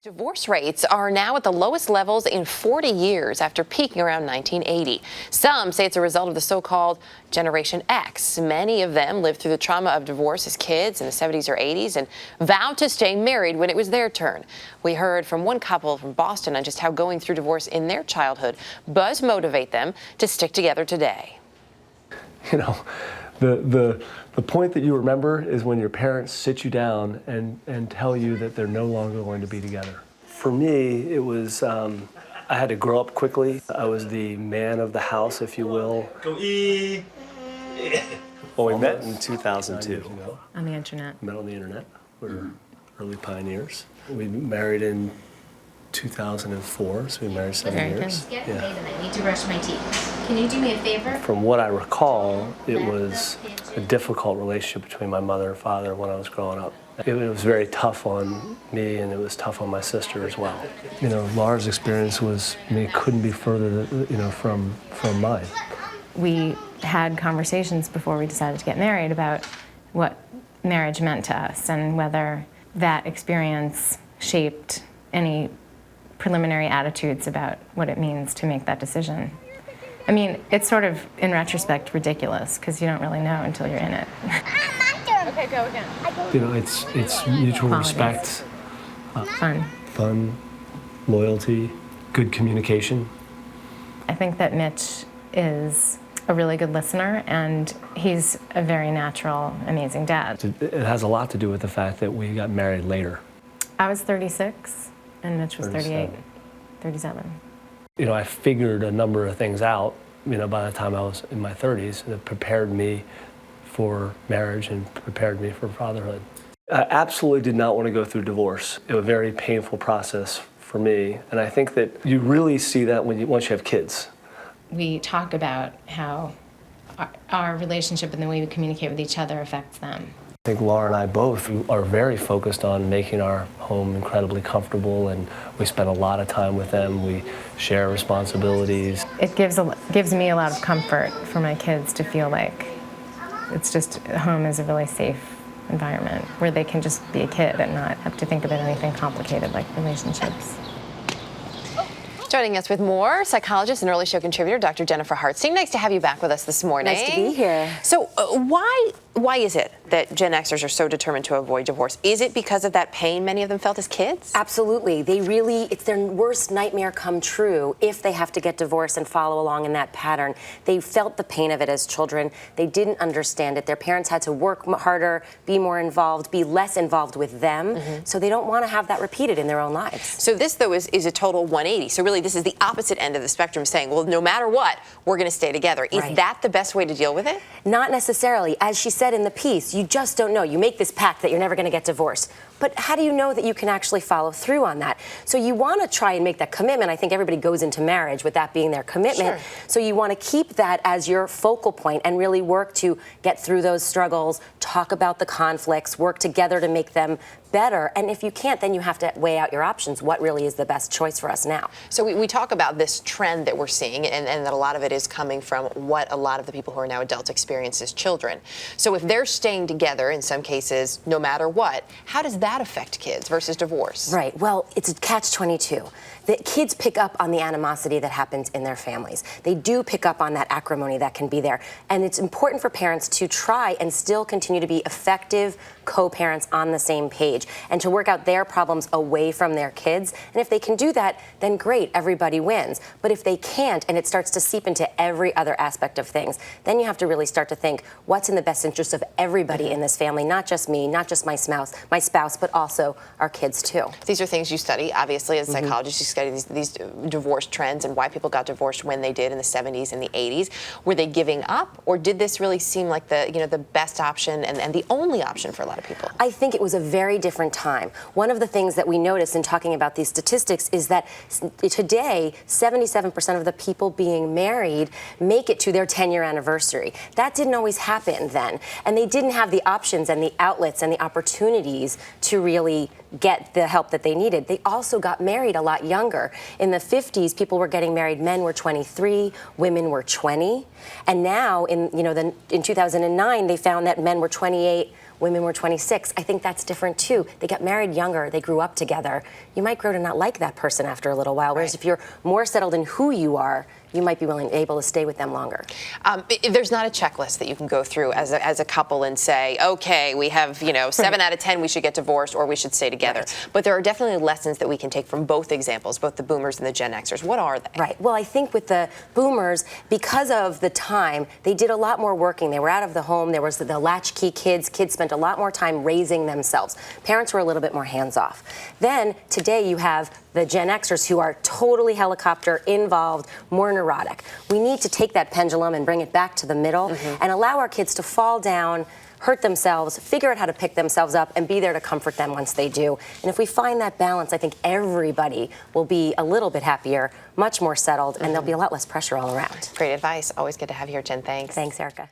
Divorce rates are now at the lowest levels in 40 years after peaking around 1980. Some say it's a result of the so-called Generation X. Many of them lived through the trauma of divorce as kids in the 70s or 80s and vowed to stay married when it was their turn. We heard from one couple from Boston on just how going through divorce in their childhood does motivate them to stick together today. You know, the point that you remember is when your parents sit you down and tell you that they're no longer going to be together. For me, it was, I had to grow up quickly. I was the man of the house, if you will. Well, we met in 2002. On the internet. Met on the internet. We were early pioneers. We married in 2004, so we married 7 years. Yeah. I need to brush my teeth. Can you do me a favor? From what I recall, it was a difficult relationship between my mother and father when I was growing up. It was very tough on me, and it was tough on my sister as well. You know, Laura's experience was, I mean, it couldn't be further, you know, from mine. We had conversations before we decided to get married about what marriage meant to us and whether that experience shaped any preliminary attitudes about what it means to make that decision. I mean, it's sort of, in retrospect, ridiculous because you don't really know until you're in it. Okay, go again. You know, it's mutual respect, Fun, loyalty, good communication. I think that Mitch is a really good listener, and he's a very natural, amazing dad. It has a lot to do with the fact that we got married later. I was 36, and Mitch was 38, 37. You know, I figured a number of things out, you know, by the time I was in my 30s that prepared me for marriage and prepared me for fatherhood. I absolutely did not want to go through divorce. It was a very painful process for me, and I think that you really see that once you have kids. We talk about how our relationship and the way we communicate with each other affects them. I think Laura and I both are very focused on making our home incredibly comfortable, and we spend a lot of time with them. We share responsibilities. It gives me a lot of comfort for my kids to feel like it's just, home is a really safe environment where they can just be a kid and not have to think about anything complicated like relationships. Joining us with more, psychologist and early show contributor, Dr. Jennifer Hartstein. Nice to have you back with us this morning. Nice to be here. So why is it that Gen Xers are so determined to avoid divorce? Is it because of that pain many of them felt as kids? Absolutely. It's their worst nightmare come true if they have to get divorced and follow along in that pattern. They felt the pain of it as children. They didn't understand it. Their parents had to work harder, be more involved, be less involved with them. So they don't want to have that repeated in their own lives. So this, though, is a total 180. So really, this is the opposite end of the spectrum, saying, well, no matter what, we're going to stay together. Is that the best way to deal with it? Not necessarily. As she said in the piece, you just don't know. You make this pact that you're never going to get divorced. But how do you know that you can actually follow through on that? So you want to try and make that commitment. I think everybody goes into marriage with that being their commitment. Sure. So you want to keep that as your focal point and really work to get through those struggles, talk about the conflicts, work together to make them better. And if you can't, then you have to weigh out your options. What really is the best choice for us now? So we talk about this trend that we're seeing, and that a lot of it is coming from what a lot of the people who are now adults experience as children. So if they're staying together, in some cases, no matter what, how does that affect kids versus divorce? Right. Well, it's a catch-22. The kids pick up on the animosity that happens in their families. They do pick up on that acrimony that can be there. And it's important for parents to try and still continue to be effective co-parents on the same page and to work out their problems away from their kids. And if they can do that, then great, everybody wins. But if they can't, and it starts to seep into every other aspect of things, then you have to really start to think, what's in the best interest of everybody in this family, not just me, not just my spouse, but also our kids too. These are things you study, obviously, as a psychologist. You study these divorce trends and why people got divorced when they did in the 70s and the 80s. Were they giving up, or did this really seem like the best option and the only option for a lot of people? I think it was a very different time. One of the things that we noticed in talking about these statistics is that today, 77% of the people being married make it to their 10-year anniversary. That didn't always happen then. And they didn't have the options and the outlets and the opportunities to really get the help that they needed. They also got married a lot younger. In the 50s, people were getting married, men were 23, women were 20. And now, in 2009, they found that men were 28, women were 26. I think that's different too. They got married younger, they grew up together. You might grow to not like that person after a little while, whereas if you're more settled in who you are, you might be able to stay with them longer. There's not a checklist that you can go through as a couple and say, okay, we have 7 out of 10 we should get divorced or we should stay together. Right. But there are definitely lessons that we can take from both examples, both the boomers and the Gen Xers. What are they? Right. Well, I think with the boomers, because of the time, they did a lot more working. They were out of the home. There was the latchkey kids. Kids spent a lot more time raising themselves. Parents were a little bit more hands-off. Then today you have the Gen Xers who are totally helicopter involved, more neurotic. We need to take that pendulum and bring it back to the middle and allow our kids to fall down, hurt themselves, figure out how to pick themselves up, and be there to comfort them once they do. And if we find that balance, I think everybody will be a little bit happier, much more settled, and there'll be a lot less pressure all around. Great advice. Always good to have you here, Jen. Thanks. Thanks, Erica.